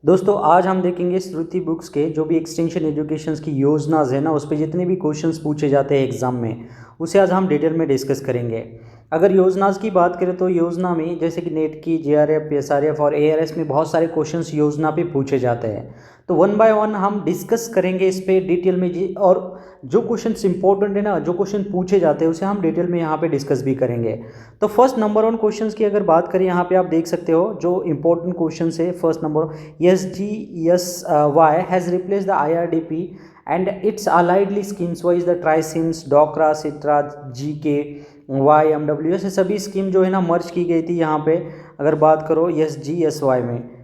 दोस्तों आज हम देखेंगे श्रुति बुक्स के जो भी एक्सटेंशन एजुकेशंस की योजनाज है ना, उस पर जितने भी क्वेश्चंस पूछे जाते हैं एग्जाम में, उसे आज हम डिटेल में डिस्कस करेंगे। अगर योजनाज की बात करें तो योजना में जैसे कि नेट की, जेआरएफ, एसआरएफ और एआरएस में बहुत सारे क्वेश्चंस योजना पे पूछे जाते हैं। तो वन बाय वन हम डिस्कस करेंगे इस पे डिटेल में जी। और जो क्वेश्चंस इंपॉर्टेंट है ना, जो क्वेश्चन पूछे जाते हैं उसे हम डिटेल में यहाँ पे डिस्कस भी करेंगे। तो फर्स्ट नंबर वन क्वेश्चंस की अगर बात करें, यहाँ पे आप देख सकते हो जो इंपॉर्टेंट क्वेश्चन है। First number, SGSY has replaced the IRDP and its alliedly schemes wise the TriSIMS, Dokra, SITRA, GKY, MW, ऐसे सभी स्कीम जो है ना मर्ज की गई थी यहाँ पे। अगर बात करो SGSY में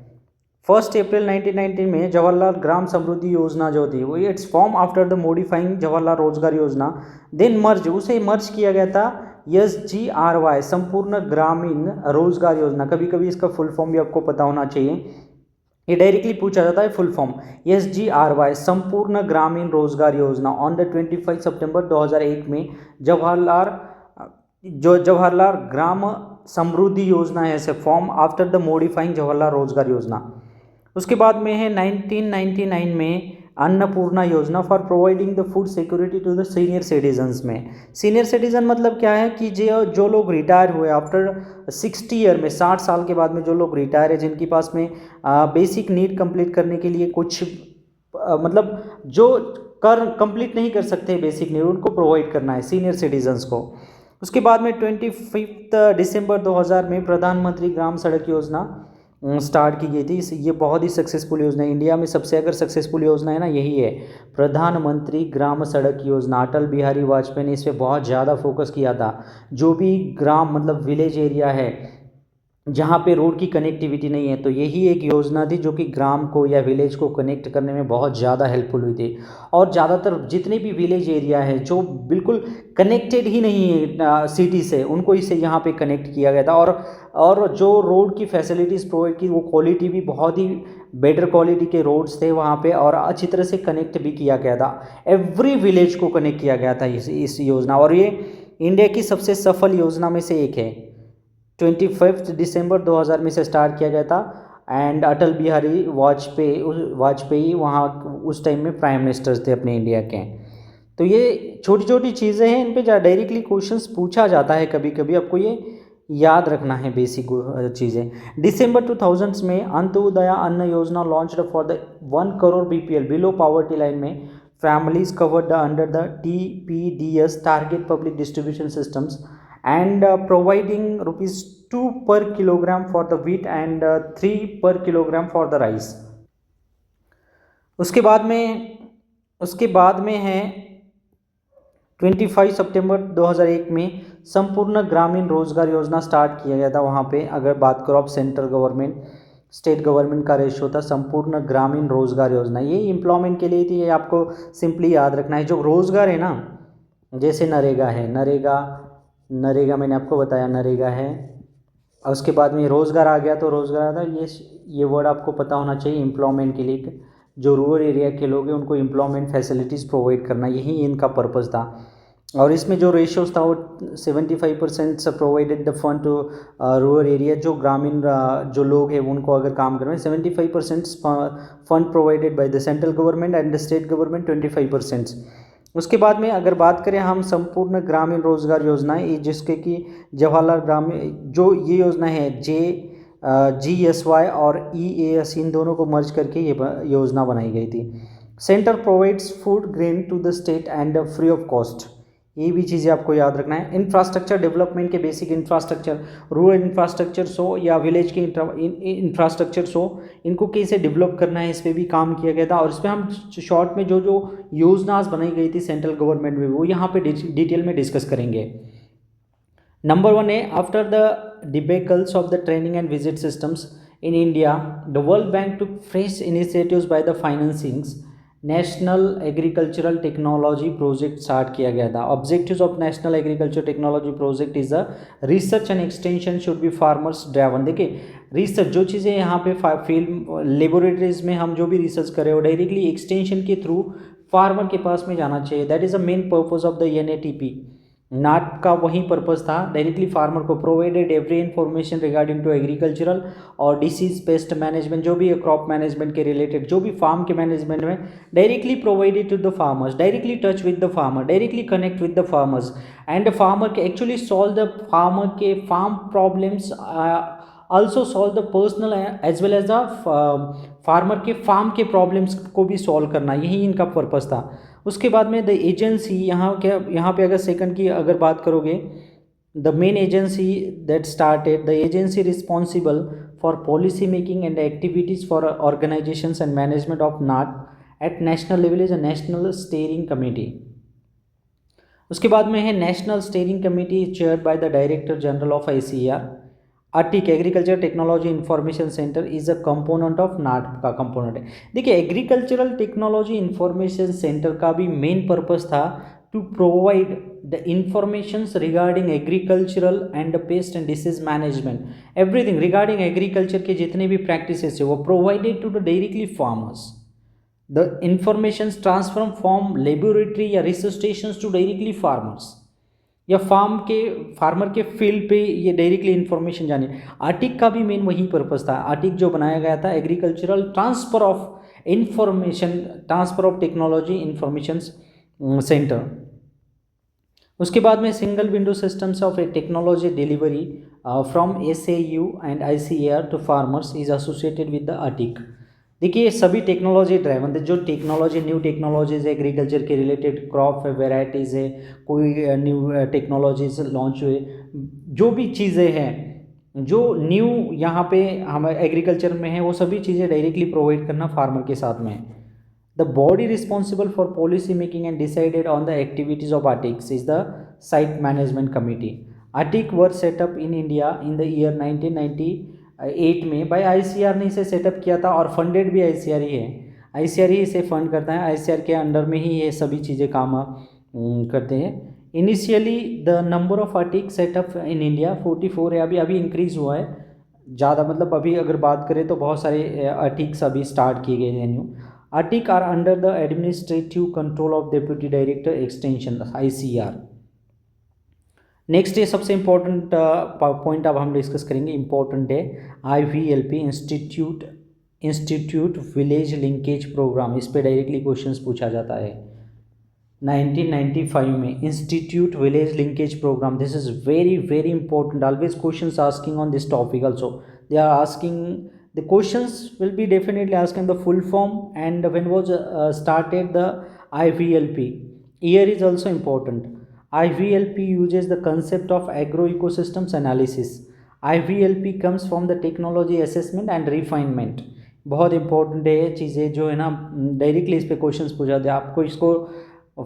1 अप्रैल 1919 में जवाहरलाल ग्राम समृद्धि योजना जो थी वो it's form after the modifying Jawaharlal रोजगार योजना, देन मर्ज, उसे मर्ज किया गया था SGRY, संपूर्ण ग्रामीण रोजगार योजना। कभी कभी इसका फुल फॉर्म भी आपको पता होना चाहिए, ये डायरेक्टली पूछा जाता है फुल फॉर्म। SGRY, संपूर्ण ग्रामीण रोजगार योजना, ऑन द 25 सितंबर 2001 में जवाहरलाल ग्राम समृद्धि योजना है, ऐसे form after the modifying Jawaharlal रोजगार योजना। उसके बाद में है 1999 में Annapurna Yojana for providing the food security to the senior citizens में। सीनियर सिटीजन मतलब क्या है कि जो लोग रिटायर हुए आफ्टर 60 ईयर में, 60 साल के बाद में जो लोग रिटायर है, जिनके पास में बेसिक नीड कंप्लीट करने के लिए कुछ मतलब जो कर कंप्लीट नहीं कर सकते बेसिक नीड, उनको प्रोवाइड करना है सीनियर सिटीजन्स को। उसके बाद में 25 दिसंबर 2000 में प्रधानमंत्री ग्राम सड़क योजना स्टार्ट की गई थी। ये बहुत ही सक्सेसफुल योजना है, इंडिया में सबसे अगर सक्सेसफुल योजना है ना यही है, प्रधानमंत्री ग्राम सड़क योजना। अटल बिहारी वाजपेयी ने इस पर बहुत ज़्यादा फोकस किया था। जो भी ग्राम मतलब विलेज एरिया है जहाँ पे रोड की कनेक्टिविटी नहीं है, तो यही एक योजना थी जो कि ग्राम को या विलेज को कनेक्ट करने में बहुत ज़्यादा हेल्पफुल हुई थी। और ज़्यादातर जितने भी विलेज एरिया है जो बिल्कुल कनेक्टेड ही नहीं है सिटी से, उनको इससे यहाँ पे कनेक्ट किया गया था। और जो रोड की फैसिलिटीज़ प्रोवाइड की, वो क्वालिटी भी बहुत ही बेटर क्वालिटी के रोड्स थे वहाँ पे, और अच्छी तरह से कनेक्ट भी किया गया था। एवरी विलेज को कनेक्ट किया गया था इस योजना, और ये इंडिया की सबसे सफल योजना में से एक है। 25 दिसंबर 2000 में से स्टार्ट किया गया था, एंड अटल बिहारी वाजपेयी वहाँ उस टाइम में प्राइम मिनिस्टर थे अपने इंडिया के। तो ये छोटी छोटी चीज़ें हैं, इन पे डायरेक्टली क्वेश्चंस पूछा जाता है कभी कभी, आपको ये याद रखना है बेसिक चीज़ें। दिसंबर 2000 में Antyodaya Anna Yojana launched for the 1 crore BPL below poverty line में families covered under the TPDS target public distribution systems and providing ₹2 per kilogram for the wheat and 3 per kilogram for the rice। उसके बाद में है 25 सितंबर 2001 में संपूर्ण ग्रामीण रोजगार योजना स्टार्ट किया गया था। वहाँ पे अगर बात करो आप, सेंट्रल गवर्नमेंट स्टेट गवर्नमेंट का रेशियो था संपूर्ण ग्रामीण रोजगार योजना, ये इम्प्लॉयमेंट के लिए थी। ये आपको सिंपली याद रखना है। जो रोजगार है ना, जैसे नरेगा है, नरेगा मैंने आपको बताया नरेगा है, और उसके बाद में रोज़गार आ गया, तो रोज़गार आता है, ये वर्ड आपको पता होना चाहिए एम्प्लॉयमेंट के लिए। जो रूरल एरिया के लोग हैं उनको एम्प्लॉयमेंट फैसिलिटीज़ प्रोवाइड करना, यही इनका पर्पज़ था। और इसमें जो रेशियोज था वो 75% provided the fund to rural area. जो ग्रामीण जो लोग हैं उनको अगर काम करना है, 75% fund provided by the central government and the state government 25%। उसके बाद में अगर बात करें हम संपूर्ण ग्रामीण रोजगार योजना, जिसके कि जवाहरलाल ग्रामीण जो ये योजना है GSY और EAS, इन दोनों को मर्ज करके ये योजना बनाई गई थी। Centre provides food grain to the state and free of cost, ये भी चीज़ें आपको याद रखना है। इंफ्रास्ट्रक्चर डेवलपमेंट के बेसिक इंफ्रास्ट्रक्चर, रूरल इंफ्रास्ट्रक्चर्स हो या विलेज के इंफ्रास्ट्रक्चर्स हो, इनको कैसे डेवलप करना है, इस पर भी काम किया गया था। और इस पर हम शॉर्ट में जो योजनाएं बनाई गई थी सेंट्रल गवर्नमेंट में, वो यहाँ पे डिटेल में डिस्कस करेंगे। नंबर 1 है, after the debacles of the training and visit systems in India, the world Bank took fresh initiatives by the financings national agricultural technology project start किया गया था। Objectives of national agriculture technology project is a research and extension should be farmers driven. देखिए research, जो चीज़ें यहाँ पे field laboratories में हम जो भी रिसर्च करें वो डायरेक्टली एक्सटेंशन के थ्रू फार्मर के पास में जाना चाहिए। That is the main purpose of the NATP, नाट का वही पर्पस था, डायरेक्टली फार्मर को provided every information regarding to agricultural और डिसीज पेस्ट मैनेजमेंट, जो भी है क्रॉप मैनेजमेंट के रिलेटेड, जो भी फार्म के मैनेजमेंट में, directly provided to the farmers, directly touch with the farmer, directly connect with the farmers and farmer के एक्चुअली सॉल्व द फार्मर के farm problems, also solve the personal as well as the farmer के farm के problems को भी solve करना, यही इनका purpose था। उसके बाद में द एजेंसी, यहाँ पे अगर सेकंड की अगर बात करोगे, the main agency that started, the agency responsible for policy making and activities for organisations and management of NAT at national level is a national steering committee. उसके बाद में है national steering committee chair by the director general of ICAR। आर्टिक agriculture technology information centre is a component of NAT का component है। देखिए agricultural technology information centre का भी मेन पर्पस था to provide the informations regarding agricultural and pest and disease management, everything regarding agriculture के जितने भी प्रैक्टिसेस है वो provided to the directly farmers. The informations transfer from laboratory या research stations to directly farmers, या farmer के field पे ये डायरेक्टली इन्फॉर्मेशन जाने। आर्टिक का भी मेन वही पर्पस था। आर्टिक जो बनाया गया था agricultural transfer of information, transfer of technology information centre. उसके बाद में single window systems of a technology delivery from SAU and ICAR to farmers is associated with the आर्टिक। देखिए सभी टेक्नोलॉजी ड्राइवन, जो टेक्नोलॉजी न्यू टेक्नोलॉजीज है agriculture के related, crop है, वेराइटीज़ है, कोई न्यू टेक्नोलॉजीज लॉन्च हुए, जो भी चीज़ें हैं जो न्यू यहाँ पे हम एग्रीकल्चर में है, वो सभी चीज़ें डायरेक्टली प्रोवाइड करना फार्मर के साथ में। The body responsible for policy making and decided on the activities of ATICs is the site management committee. आर्टिक were set up in India in the year 1998 में बाय ICAR ने इसे सेटअप किया था और फंडेड भी ICAR ही है। ICAR ही इसे फंड करता है, ICAR के अंडर में ही ये सभी चीज़ें काम करते हैं। Initially the number of Arctic setup in India 44 है, अभी इंक्रीज़ हुआ है ज़्यादा, मतलब अभी अगर बात करें तो बहुत सारे आर्टिक्स अभी स्टार्ट किए गए हैं न्यू। आर्टिक are under the administrative control of deputy director extension ICAR। Next ये सबसे इम्पोर्टेंट पॉइंट अब हम डिस्कस करेंगे, इम्पोर्टेंट है IVLP institute village linkage programme. इस पे डायरेक्टली क्वेश्चंस पूछा जाता है 1995 में, institute village linkage programme. This is very very important, always questions asking on this topic also, they are asking the questions will be definitely asking the full form and when was started the IVLP. Year is also important. IVLP uses the concept of agroecosystems analysis. IVLP comes from the technology assessment and refinement. बहुत important है ये चीज़ें जो है ना, directly इस पे questions पूछा जाते हैं, आपको इसको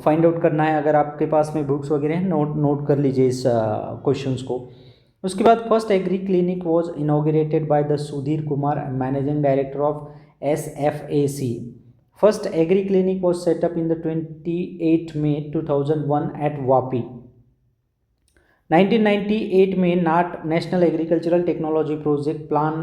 फाइंड आउट करना है। अगर आपके पास में बुक्स वगैरह हैं नोट कर लीजिए इस क्वेश्चंस को। उसके बाद first agri clinic was inaugurated by the Sudhir Kumar, managing director of SFAC। First agri clinic was set up in the 28 May 2001 at Vapi. 1998 में नाट national agricultural technology project plan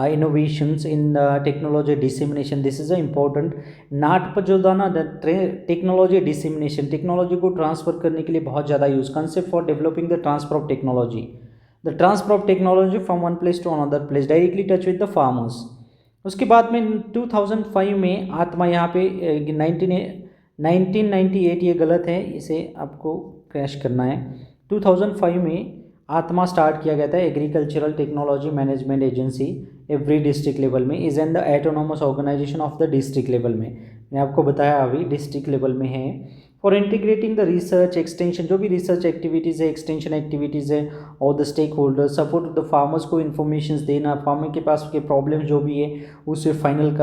innovations in technology dissemination. This is a important. नाट पर जो था ना technology dissemination, technology को transfer करने के लिए बहुत ज़्यादा use, concept for developing the transfer of technology, the transfer of technology from one place to another place, directly touch with the farmers. उसके बाद में 2005 में आत्मा, यहाँ पे 1998 ये गलत है, इसे आपको क्रैश करना है। 2005 में आत्मा स्टार्ट किया गया था, agricultural technology management agency every district level में, is an the autonomous organisation of the district level में। मैंने आपको बताया अभी डिस्ट्रिक्ट लेवल में है। For integrating the research extension, जो भी रिसर्च एक्टिविटीज़ है, एक्सटेंशन एक्टिविटीज़ है, और the stakeholders, support the farmers को इन्फॉर्मेशन देना, फार्मर के पास के प्रॉब्लम जो भी है उसे फाइंड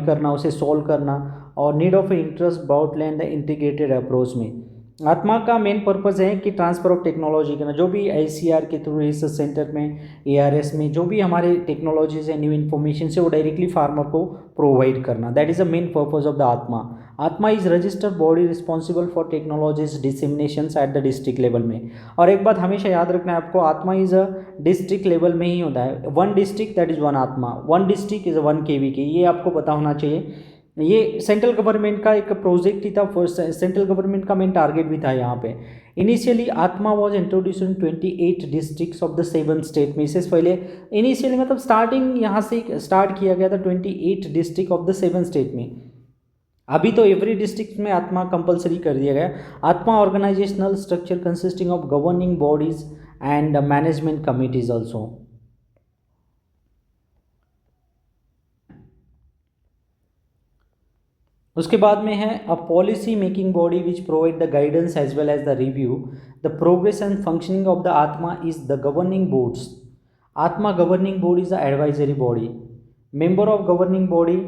करना, उसे सॉल्व करना, और नीड ऑफ इंटरेस्ट बाउटलैंड द इंटीग्रेटेड अप्रोच में। आत्मा का मेन पर्पज़ है कि ट्रांसफ़र ऑफ टेक्नोलॉजी करना, जो भी ICAR के थ्रू रिसर्च सेंटर में, ARS में जो भी हमारे टेक्नोलॉजीज है, न्यू इन्फॉर्मेशन से वो डायरेक्टली फार्मर को प्रोवाइड करना, that is the main purpose of the आत्मा। आत्मा is registered body responsible for technologies dissemination at the district level में। और एक बात हमेशा याद रखना है आपको, आत्मा इज़ अ डिस्ट्रिक्ट लेवल में ही होता है। One district that is one आत्मा, वन डिस्ट्रिक्ट इज़ 1 KV के, ये आपको पता होना चाहिए। ये सेंट्रल गवर्नमेंट का एक प्रोजेक्ट ही था, फर्स्ट सेंट्रल गवर्नमेंट का मेन टारगेट भी था यहाँ पे। इनिशियली आत्मा was introduce in 28 districts of the 7 state में। इससे पहले इनिशियली मतलब स्टार्टिंग यहाँ से स्टार्ट किया गया था 28 डिस्ट्रिक्ट ऑफ द 7 स्टेट में। अभी तो एवरी डिस्ट्रिक्ट में आत्मा कंपलसरी कर दिया गया। ATMA organisational structure consisting of governing bodies and management committees also. उसके बाद में है a policy making body which provide the guidance as well as the review the progress and functioning of the ATMA is the governing boards. ATMA governing board is the advisory body. Member of governing body,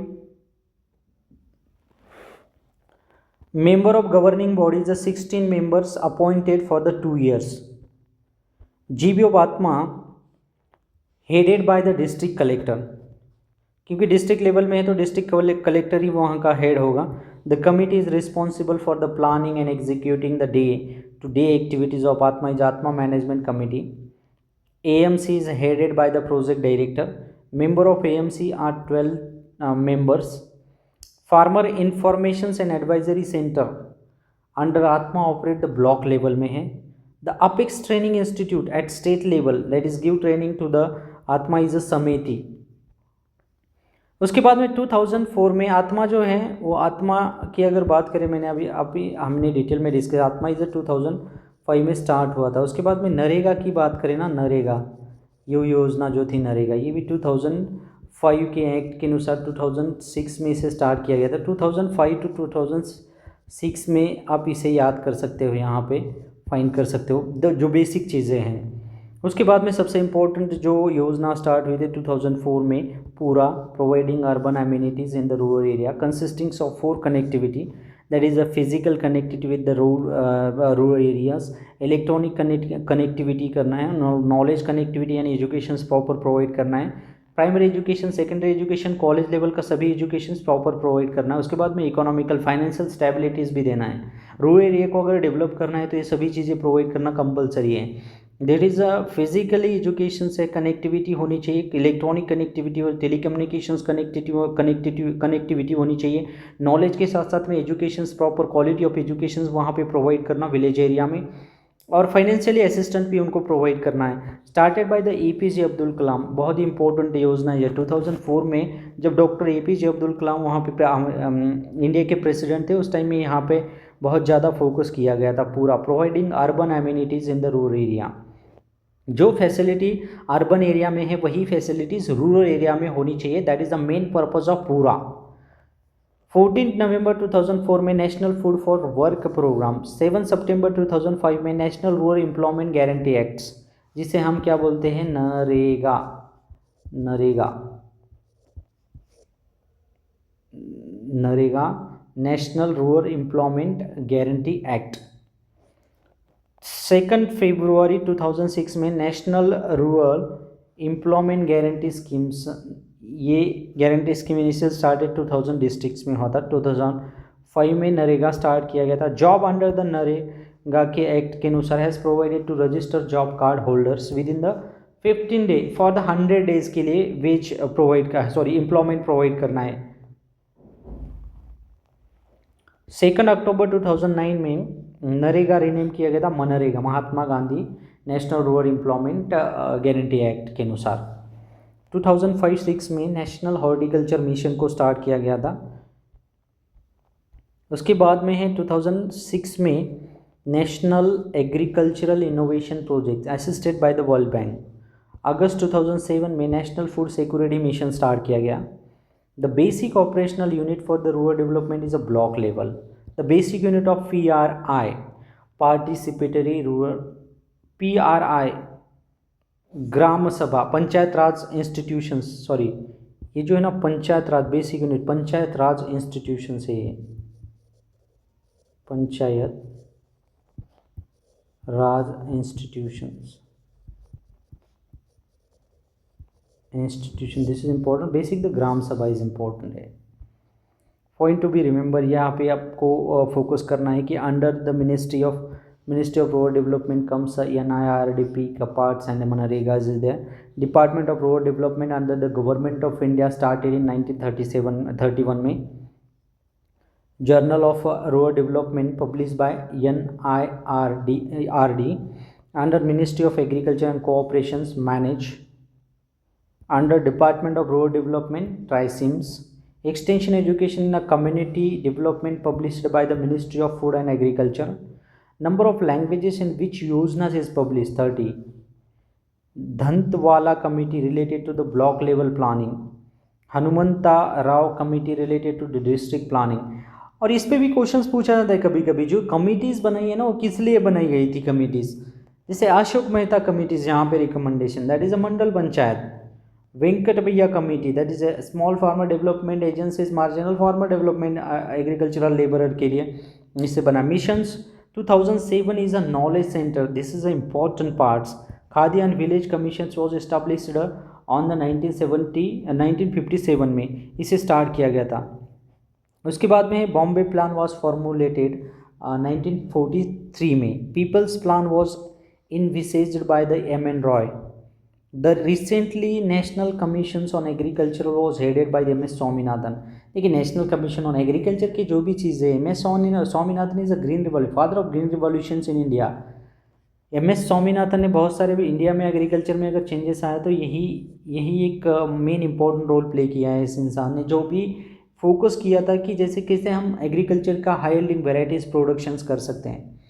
member of governing body is the 16 members appointed for the 2 years. GB of Atma headed by the district collector, क्योंकि district level में है तो district collector ही वहाँ का head होगा। The committee is responsible for the planning and executing the day to day activities of ATMA is ATMA management committee. AMC is headed by the project director. Member of AMC are 12 members. Farmer information and advisory centre under ATMA operate the block level में है। The apex training institute at state level that is give training to the ATMA is a समिति। उसके बाद में 2004 में आत्मा जो है वो आत्मा की अगर बात करें, मैंने अभी हमने डिटेल में डिस्कस, आत्मा इज 2005 में स्टार्ट हुआ था। उसके बाद में नरेगा की बात करें ना, नरेगा ये योजना जो थी नरेगा, ये भी 2005 के एक्ट के अनुसार 2006 में इसे स्टार्ट किया गया था। 2005 टू 2006 में आप इसे याद कर सकते हो, यहाँ पे फाइंड कर सकते हो जो बेसिक चीज़ें हैं। उसके बाद में सबसे इम्पोर्टेंट जो योजना स्टार्ट हुई थी 2004 में, PURA providing urban amenities in the rural area consistings of 4 connectivity that is a physical connectivity with the rural areas, electronic connectivity करना है, नॉलेज कनेक्टिविटी यानी एजुकेशन प्रॉपर प्रोवाइड करना है, primary education, secondary education, college level का सभी education proper provide करना है। उसके बाद में इकोनॉमिकल फाइनेंशियल स्टेबिलिटीज़ भी देना है। रूरल एरिया को अगर डेवलप करना है तो ये सभी चीज़ें प्रोवाइड करना कंपलसरी है। That is a physically education से कनेक्टिविटी होनी चाहिए, इलेक्ट्रॉनिक कनेक्टिविटी और टेलीकम्युनिकेशंस कनेक्टिविटी होनी चाहिए। नॉलेज के साथ साथ में education, proper quality of education वहाँ पे प्रोवाइड करना विलेज एरिया में, और फाइनेंशियली असिस्टेंट भी उनको प्रोवाइड करना है। Started by the APJ Abdul Kalam, बहुत ही इंपॉर्टेंट योजना है। 2004 में जब डॉक्टर APJ अब्दुल कलाम वहाँ पे इंडिया के प्रेसिडेंट थे, उस टाइम में यहाँ पे बहुत ज़्यादा फोकस किया गया था PURA providing urban amenities in the rural area. जो फैसिलिटी अर्बन एरिया में है वही फैसिलिटीज़ रूरल एरिया में होनी चाहिए, that is the main purpose of PURA. 14 नवंबर 2004 में national food for work programme, 7 सितंबर 2005 में national rural employment guarantee acts, जिसे हम क्या बोलते हैं, NREGA, national rural employment guarantee act. 2 फरवरी 2006 में national rural employment guarantee schemes, ये guarantee scheme initial started 2000 districts में होता। 2005 में नरेगा स्टार्ट किया गया था। जॉब अंडर द नरेगा के एक्ट के अनुसार has provided to register job card holders within the 15 day for the 100 days के लिए वेज प्रोवाइड का एम्प्लॉयमेंट प्रोवाइड करना है। 2 अक्टूबर 2009 में नरेगा रीनेम किया गया था MNREGA, Mahatma Gandhi national rural employment guarantee act के अनुसार। 2005-06 में नेशनल हॉर्टिकल्चर मिशन को स्टार्ट किया गया था। उसके बाद में है 2006 में national agricultural innovation project assisted by the world bank. अगस्त 2007 में national food security mission start किया गया। The basic operational unit for the rural development is a block level. The basic unit of PRI participatory rural, PRI ग्राम सभा, panchayat raj institutions, sorry ये जो है ना panchayat raj basic unit panchayat raj institution से, ये panchayat raj institutions this is important. Basic the gram sabha is important है, point to be remember. यहाँ पे आपको फोकस करना है कि under the ministry of rural development comes NIRDP का parts and MNREGA is there. Department of rural development under the government of India started in 1931 में। Journal of Rural Development published by NIRD under Ministry of Agriculture and Cooperations manage under Department of Rural Development TRISIMS. Extension Education in a Community Development published by the Ministry of Food and Agriculture. Number of languages in which Yojnas is published 30. Dhantwala Committee related to the block level planning. Hanumantha Rao committee related to district planning. और इस पे भी questions पूछा जाता है कभी कभी, जो कमिटीज़ बनाई है ना वो किस लिए बनाई गई थी कमिटीज़. जैसे अशोक मेहता कमिटीज़ यहाँ पे रिकमेंडेशन, दैट इज़ अ मंडल पंचायत. वेंकट भैया committee, that is a small farmer development agencies, marginal farmer development agricultural labourer के लिए इससे बना. Missions 2007 is a knowledge centre, this is a important parts. Khadi and village commission was established on the 1957 में इसे start किया गया था. उसके बाद में बॉम्बे प्लान वॉज फॉर्मुलेटेड 1943 में. People's plan was envisaged by the M.N. Roy. The recently national commission on agriculture was headed by M.S. Swaminathan. देखिए नेशनल कमीशन ऑन एग्रीकल्चर की जो भी चीज़ें M.S. Swaminathan is a green revolution, father of green revolution in India. M.S. Swaminathan ने बहुत सारे भी India में एग्रीकल्चर में अगर चेंजेस आए तो यही एक मेन इंपॉर्टेंट रोल प्ले किया है इस इंसान ने, जो भी फोकस किया था कि जैसे कैसे हम एग्रीकल्चर का हाई यील्डिंग वेराइटीज़ प्रोडक्शंस कर सकते हैं.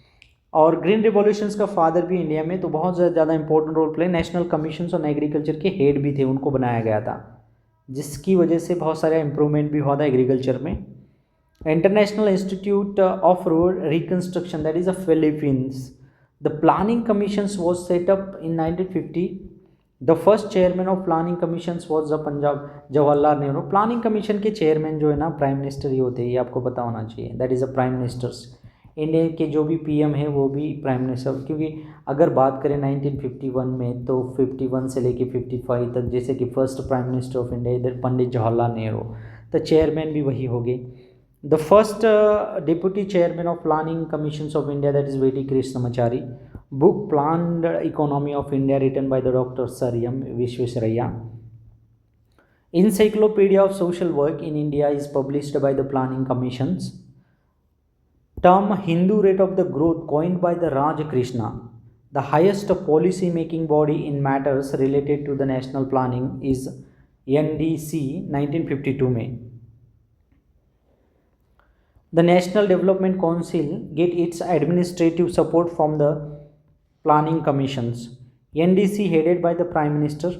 और ग्रीन रिवॉल्यूशंस का फादर भी इंडिया में, तो बहुत ज़्यादा important role play. National commission on agriculture के हेड भी थे, उनको बनाया गया था, जिसकी वजह से बहुत सारा इंप्रूवमेंट भी हुआ था एग्रीकल्चर में. International institute of road reconstruction, that is a Philippines. The Planning Commissions was set up in 1950. The first chairman of Planning Commissions was the Punjab Jawaharlal Nehru. Planning commission के चेयरमैन जो है ना प्राइम मिनिस्टर ही होते हैं, ये आपको पता होना चाहिए. That is a prime ministers. India के जो भी PM है वो भी प्राइम मिनिस्टर. क्योंकि अगर बात करें 1951 में तो 51 से लेके 55 तक जैसे कि first prime minister of India इधर पंडित जवाहरलाल नेहरू, तो चेयरमैन भी वही हो गए. The first deputy chairman of planning commissions of India, that is V.T. Krishnamachari. Book Planned Economy of India written by the Dr. Sir M. Visvesvaraya. Encyclopedia of Social Work in India is published by the planning commissions. Term Hindu rate of the growth coined by the Raj Krishna. The highest policy making body in matters related to the national planning is NDC 1952 में. The National Development Council get its administrative support from the planning commissions. NDC headed by the Prime Minister.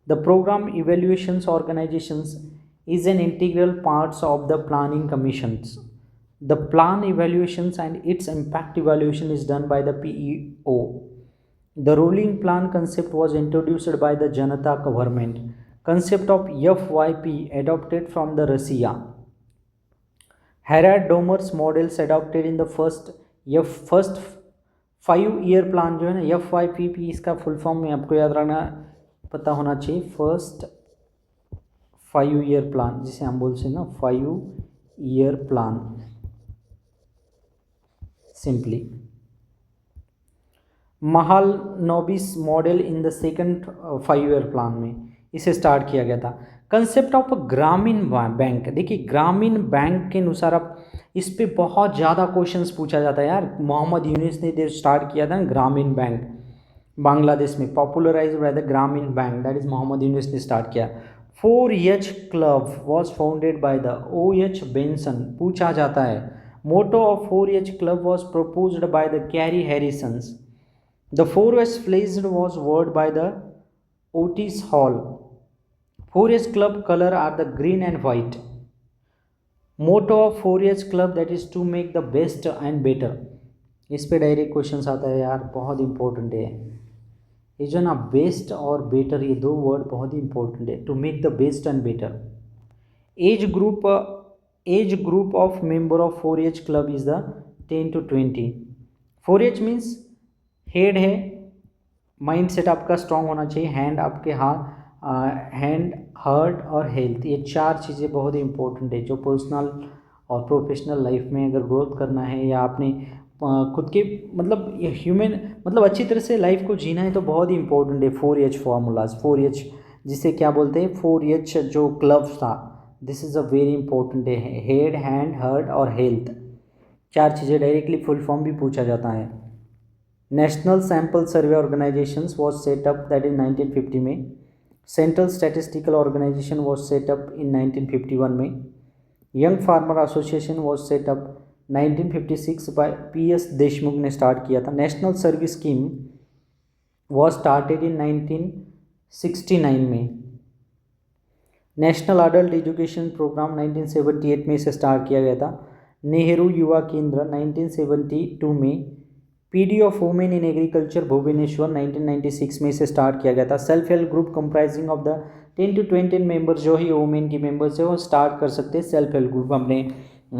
The program evaluations organizations is an integral part of the planning commissions. The plan evaluations and its impact evaluation is done by the PEO. The rolling plan concept was introduced by the Janata government. Concept of FYP adopted from the Russia. Harad Domer's models adopted in the first 5-year plan जो है ना FYPP, इसका full form में आपको याद रखना पता होना चाहिए. फर्स्ट 5-year प्लान जिसे हम बोलते हैं ना 5-year plan simply. Mahalanobis model in the second 5-year plan में इसे स्टार्ट किया गया था. कंसेप्ट ऑफ ग्रामीण बैंक, देखिए ग्रामीण बैंक के अनुसार आप इस पे बहुत ज़्यादा क्वेश्चंस पूछा जाता है यार. मोहम्मद यूनिस ने स्टार्ट किया था ग्रामीण बैंक बांग्लादेश में, popularised by the Grameen bank, that is Mohammad Yunus ने स्टार्ट किया. 4H club was founded by the OH Benson, पूछा जाता है. Motto of 4H club was proposed by the Carrie Harrisons. The 4S pledge was word by the Otis Hall. 4H club color are the green and white. Motto of 4H club, that is to make the best and better. इस पे direct question आता है यार, बहुत important है ये जो ना बेस्ट और बेटर, ये दो वर्ड बहुत ही इंपॉर्टेंट है. To make the best and better. As group of member of 4H club is the 10 to 20. 4H means head है, माइंड सेट आपका स्ट्रांग होना चाहिए, हैंड आपके हाथ, हैंड, हार्ट और हेल्थ, ये 4 चीज़ें बहुत ही इंपॉर्टेंट है. जो पर्सनल और प्रोफेशनल लाइफ में अगर ग्रोथ करना है या आपने खुद के मतलब ह्यूमन मतलब अच्छी तरह से लाइफ को जीना है तो बहुत ही इंपॉर्टेंट है 4H फार्मूलाज. 4H जिसे क्या बोलते हैं 4H जो क्लब था, this is a very important है, हेड, हैंड, हार्ट और हेल्थ, 4 चीज़ें डायरेक्टली फुल फॉर्म भी पूछा जाता है। National sample survey organisation was set up that in 1950 में। Central statistical organisation was set up in 1951 में। Young farmer association was set up 1956 by PS Deshmukh ने स्टार्ट किया था। National service scheme was started in 1969 में। नेशनल अडल्ट एजुकेशन प्रोग्राम 1978 में इसे start किया गया था। नेहरू युवा केंद्र 1972 में। PD of women in agriculture Bhubaneswar 1996 में इसे स्टार्ट किया गया था। Self help group comprising of the 10 to 20 members जो ही वुमेन की मेंबर्स है वो स्टार्ट कर सकते हैं सेल्फ हेल्प ग्रुप अपने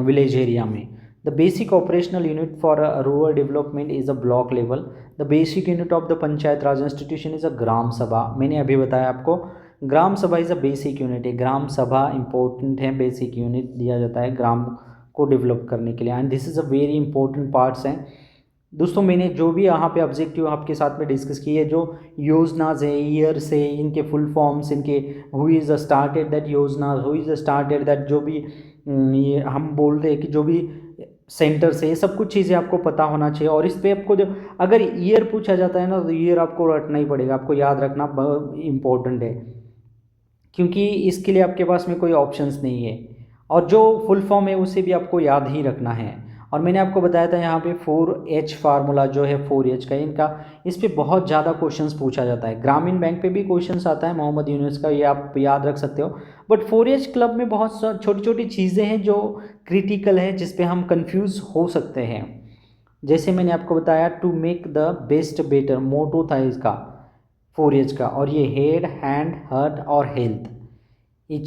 विलेज एरिया में। The basic operational unit for rural development is a block level. The basic unit of the panchayat raj institution is a gram sabha. मैंने अभी बताया आपको ग्राम सभा इज़ अ बेसिक यूनिट है। ग्राम सभा इंपॉर्टेंट है, बेसिक यूनिट दिया जाता है ग्राम को डेवलप करने के लिए, and this is a very important parts हैं। दोस्तों मैंने जो भी यहाँ पे ऑब्जेक्टिव आपके साथ में डिस्कस किए, जो योजनाज है, ईयर्स है, इनके फुल फॉर्म्स, इनके हु इज़ स्टार्टेड दैट योजना, हु इज़ स्टार्टेड दैट, जो भी ये हम बोलते हैं कि जो भी सेंटर से, ये सब कुछ चीज़ें आपको पता होना चाहिए। और इस पर आपको जो अगर ईयर पूछा जाता है ना तो ईयर आपको रटना ही पड़ेगा, आपको याद रखना बहुत इम्पोर्टेंट है, क्योंकि इसके लिए आपके पास में कोई ऑप्शंस नहीं है। और जो फुल फॉर्म है उसे भी आपको याद ही रखना है। और मैंने आपको बताया था यहाँ पे 4H फार्मूला जो है 4H का, इनका इस पे बहुत ज़्यादा क्वेश्चंस पूछा जाता है। ग्रामीण बैंक पे भी क्वेश्चंस आता है मोहम्मद यूनुस का, ये आप याद रख सकते हो। बट 4H क्लब में बहुत छोटी छोटी चीज़ें हैं जो क्रिटिकल है, जिस पे हम कंफ्यूज हो सकते हैं। जैसे मैंने आपको बताया to make the best better, motto था इसका 4H का। और ये हेड, हैंड, हार्ट और हेल्थ, ये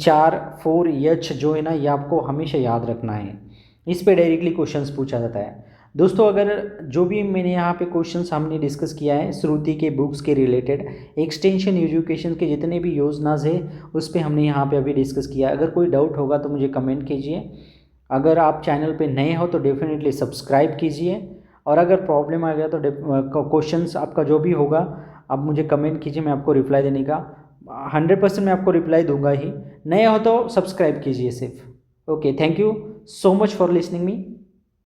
4H जो है ना, ये आपको हमेशा याद रखना है। इस पे डायरेक्टली क्वेश्चंस पूछा जाता है। दोस्तों अगर जो भी मैंने यहाँ पे क्वेश्चंस हमने डिस्कस किया है श्रुति के बुक्स के रिलेटेड, एक्सटेंशन एजुकेशन के जितने भी योजनाज है उस पे हमने यहाँ पे अभी डिस्कस किया है। अगर कोई डाउट होगा तो मुझे कमेंट कीजिए। अगर आप चैनल पे नए हो तो डेफिनेटली सब्सक्राइब कीजिए। और अगर प्रॉब्लम आ गया तो क्वेश्चंस आपका जो भी होगा आप मुझे कमेंट कीजिए, मैं आपको रिप्लाई देने का 100% मैं आपको रिप्लाई दूंगा ही। नए हो तो सब्सक्राइब कीजिए सिर्फ। Okay, thank you so much for listening me.